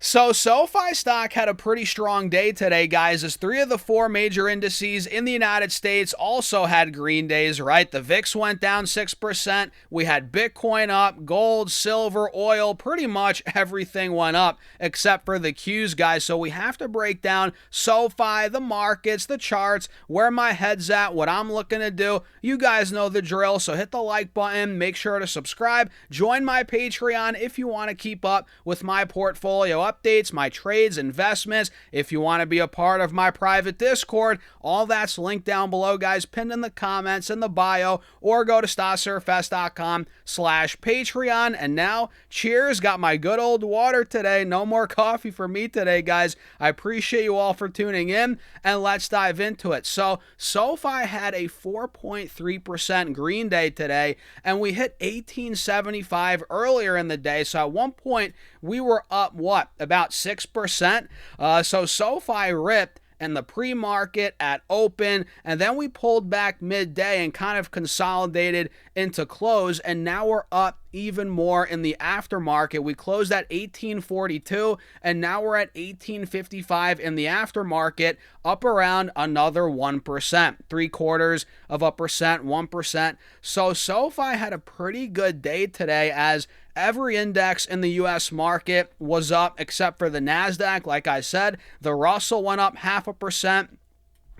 So SoFi stock had a pretty strong day today, guys, as three of the four major indices in the United States also had green days, right? The VIX went down 6%. We had Bitcoin up, gold, silver, oil, pretty much everything went up except for the Qs, guys. So we have to break down SoFi, the markets, the charts, where my head's at, what I'm looking to do. You guys know the drill, so hit the like button, make sure to subscribe, join my Patreon if you want to keep up with my portfolio updates, my trades, investments. If you want to be a part of my private Discord, all that's linked down below, guys, pinned in the comments in the bio, or go to stasurfest.com/Patreon. And now, cheers. Got my good old water today. No more coffee for me today, guys. I appreciate you all for tuning in, and let's dive into it. So, SoFi had a 4.3% green day today, and we hit 1875 earlier in the day. So at one point, we were up, about 6%. So SoFi ripped in the pre-market at open, and then we pulled back midday and kind of consolidated into close, and now we're up even more in the aftermarket. We closed at 1842, and now we're at 1855 in the aftermarket, up around another 1%, 0.75%, 1%. So SoFi had a pretty good day today, as every index in the U.S. market was up except for the NASDAQ. Like I said, the Russell went up 0.5%.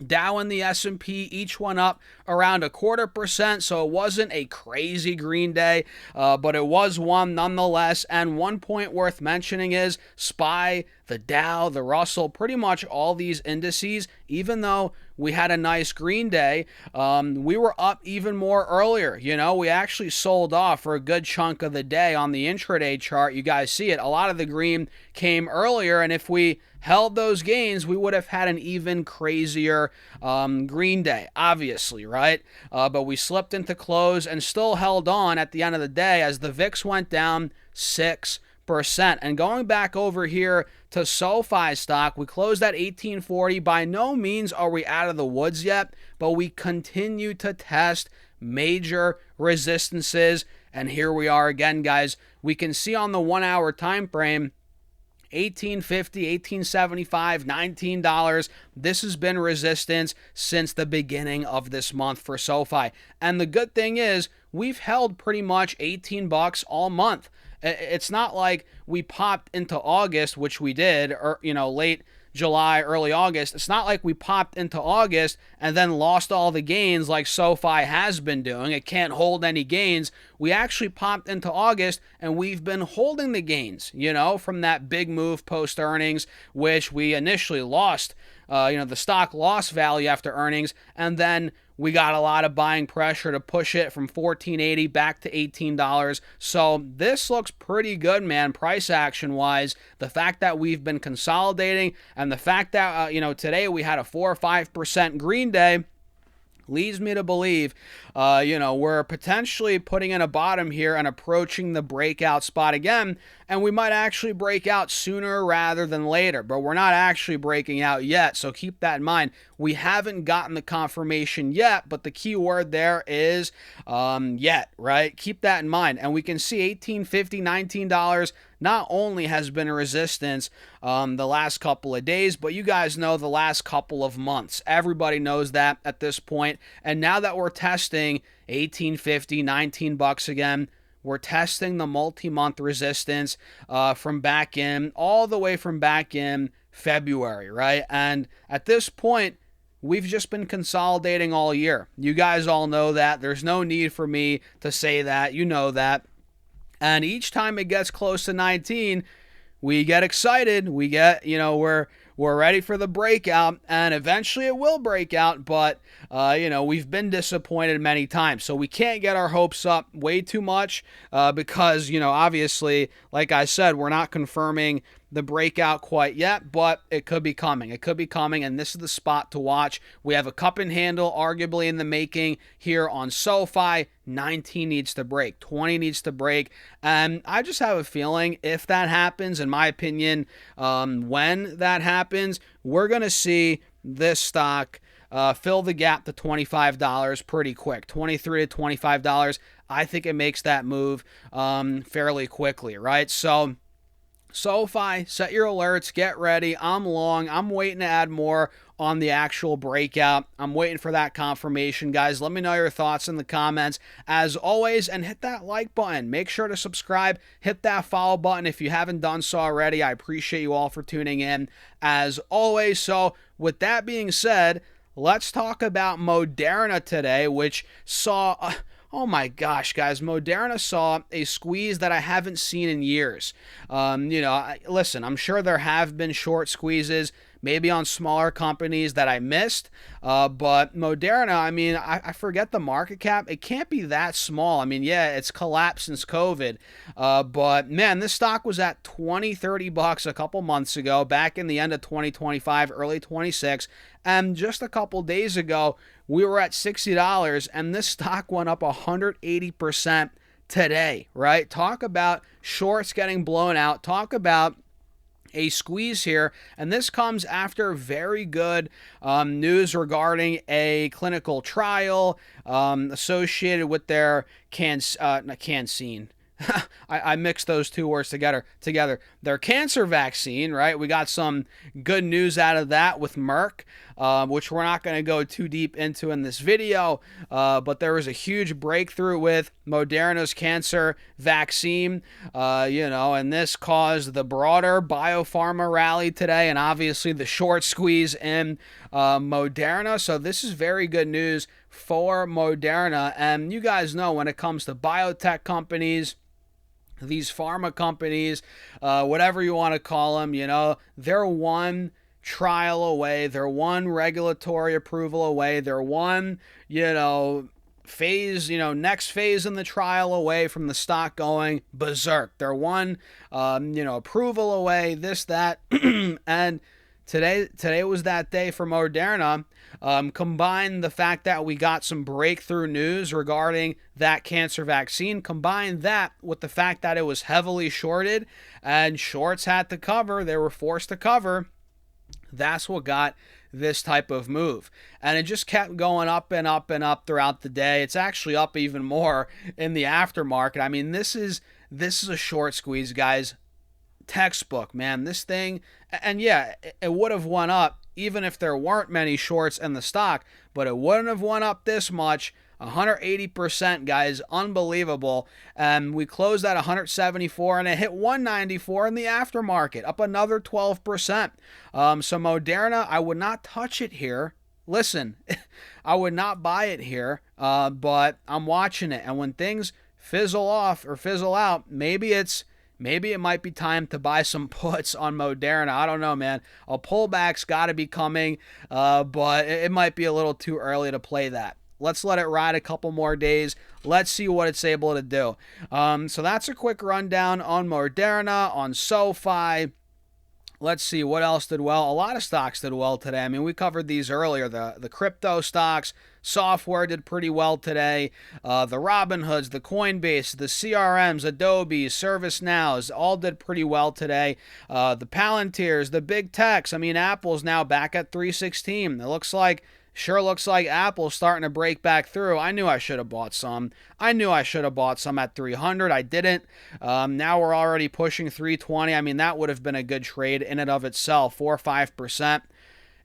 Dow and the S&P each went up around 0.25%, so it wasn't a crazy green day, but it was one nonetheless. And one point worth mentioning is SPY, the Dow, the Russell, pretty much all these indices, even though we had a nice green day, we were up even more earlier. You know, we actually sold off for a good chunk of the day on the intraday chart. You guys see it. A lot of the green came earlier, and if we held those gains, we would have had an even crazier green day, obviously, right? But we slipped into close and still held on at the end of the day as the VIX went down 6%. And going back over here to SoFi stock, we closed at 1840. By no means are we out of the woods yet, but we continue to test major resistances. And here we are again, guys. We can see on the 1 hour time frame, $18.50, $18.75, $19. This has been resistance since the beginning of this month for SoFi. And the good thing is we've held pretty much $18 all month. It's not like we popped into August, which we did, or late July, early August. It's not like we popped into August and then lost all the gains like SoFi has been doing. It can't hold any gains. We actually popped into August and we've been holding the gains, from that big move post earnings, which we initially lost. The stock lost value after earnings, and then we got a lot of buying pressure to push it from $14.80 back to $18. So this looks pretty good, man, price action wise. The fact that we've been consolidating and the fact that, today we had a 4 or 5% green day leads me to believe, we're potentially putting in a bottom here and approaching the breakout spot again. And we might actually break out sooner rather than later, but we're not actually breaking out yet. So keep that in mind. We haven't gotten the confirmation yet, but the key word there is yet, right? Keep that in mind. And we can see $18.50, $19 not only has been a resistance the last couple of days, but you guys know the last couple of months. Everybody knows that at this point. And now that we're testing $18.50, $19 again, we're testing the multi-month resistance from back in, all the way from back in February, right? And at this point, we've just been consolidating all year. You guys all know that. There's no need for me to say that. You know that. And each time it gets close to 19, we get excited. We get, we're ready for the breakout, and eventually it will break out, but, we've been disappointed many times. So we can't get our hopes up way too much because, obviously, like I said, we're not confirming the breakout quite yet, but it could be coming. It could be coming, and this is the spot to watch. We have a cup and handle arguably in the making here on SoFi. 19 needs to break. 20 needs to break. And I just have a feeling if that happens, in my opinion, when that happens, we're going to see this stock fill the gap to $25 pretty quick. $23 to $25. I think it makes that move fairly quickly, right? So SoFi, set your alerts, get ready. I'm long. I'm waiting to add more on the actual breakout. I'm waiting for that confirmation, guys. Let me know your thoughts in the comments as always, and hit that like button. Make sure to subscribe, hit that follow button if you haven't done so already. I appreciate you all for tuning in as always. So with that being said, let's talk about Moderna today, which saw oh my gosh, guys, Moderna saw a squeeze that I haven't seen in years. Listen, I'm sure there have been short squeezes, maybe on smaller companies that I missed. But Moderna, I mean, I forget the market cap. It can't be that small. I mean, yeah, it's collapsed since COVID. But man, this stock was at 20, 30 bucks a couple months ago, back in the end of 2025, early 26. And just a couple days ago, we were at $60, and this stock went up 180% today, right? Talk about shorts getting blown out. Talk about a squeeze here, and this comes after very good news regarding a clinical trial associated with their CanSine. I mixed those two words together. Their cancer vaccine, right? We got some good news out of that with Merck, which we're not going to go too deep into in this video. But there was a huge breakthrough with Moderna's cancer vaccine, and this caused the broader biopharma rally today, and obviously the short squeeze in Moderna. So this is very good news for Moderna. And you guys know when it comes to biotech companies, these pharma companies, whatever you want to call them, they're one trial away. They're one regulatory approval away. They're one, phase, next phase in the trial away from the stock going berserk. They're one, approval away, this, that. And Today was that day for Moderna. Combine the fact that we got some breakthrough news regarding that cancer vaccine. Combine that with the fact that it was heavily shorted and shorts had to cover. They were forced to cover. That's what got this type of move. And it just kept going up and up and up throughout the day. It's actually up even more in the aftermarket. I mean, this is a short squeeze, guys. Textbook, man. This thing, and yeah, it would have went up even if there weren't many shorts in the stock, but it wouldn't have went up this much. 180%, guys, unbelievable. And we closed at 174, and it hit 194 in the aftermarket, up another 12%. So Moderna, I would not touch it here. Listen, I would not buy it here, but I'm watching it, and when things fizzle off or fizzle out, maybe it might be time to buy some puts on Moderna. I don't know, man. A pullback's got to be coming, but it might be a little too early to play that. Let's let it ride a couple more days. Let's see what it's able to do. So that's a quick rundown on Moderna, on SoFi. Let's see what else did well. A lot of stocks did well today. I mean, we covered these earlier. The crypto stocks, software did pretty well today. The Robinhoods, the Coinbase, the CRMs, Adobe, ServiceNows, all did pretty well today. The Palantirs, the big techs. I mean, Apple's now back at 316. It sure looks like Apple's starting to break back through. I knew I should have bought some. At 300. I didn't. Now we're already pushing 320. I mean, that would have been a good trade in and of itself, 4 or 5%.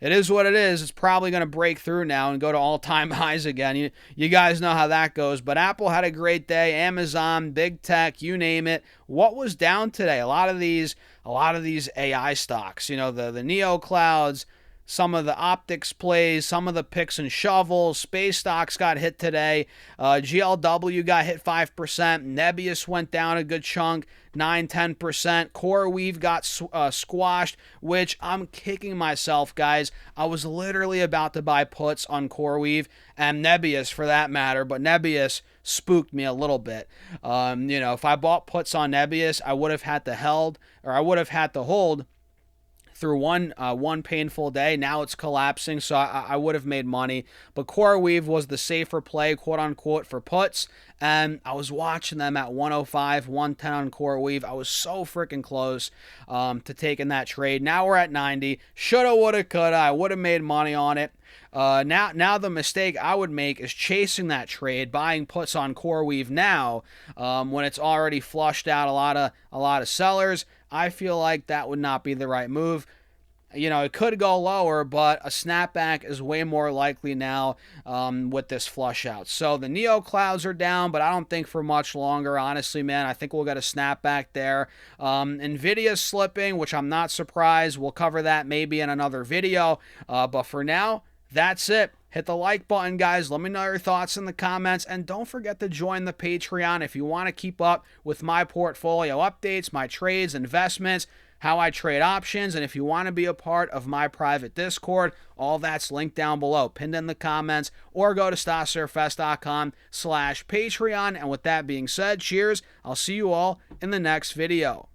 It is what it is. It's probably going to break through now and go to all-time highs again. You guys know how that goes. But Apple had a great day. Amazon, big tech, you name it. What was down today? A lot of these AI stocks. The Neo Clouds, some of the optics plays, some of the picks and shovels. Space stocks got hit today. GLW got hit 5%. Nebius went down a good chunk, 9-10%. CoreWeave got squashed, which I'm kicking myself, guys. I was literally about to buy puts on CoreWeave and Nebius for that matter, but Nebius spooked me a little bit. If I bought puts on Nebius, I would have had to hold through one painful day. Now it's collapsing, so I would have made money. But CoreWeave was the safer play, quote unquote, for puts. And I was watching them at 105, 110 on CoreWeave. I was so freaking close to taking that trade. Now we're at 90. Shoulda, woulda, coulda. I would have made money on it. Now the mistake I would make is chasing that trade, buying puts on CoreWeave now when it's already flushed out a lot of sellers. I feel like that would not be the right move. You know, it could go lower, but a snapback is way more likely now with this flush out. So the Neo clouds are down, but I don't think for much longer, honestly, man. I think we'll get a snapback there. Nvidia's slipping, which I'm not surprised. We'll cover that maybe in another video. But for now, that's it. Hit the like button, guys. Let me know your thoughts in the comments. And don't forget to join the Patreon if you want to keep up with my portfolio updates, my trades, investments, how I trade options, and if you want to be a part of my private Discord, all that's linked down below, pinned in the comments, or go to StasserFest.com/Patreon. And with that being said, cheers. I'll see you all in the next video.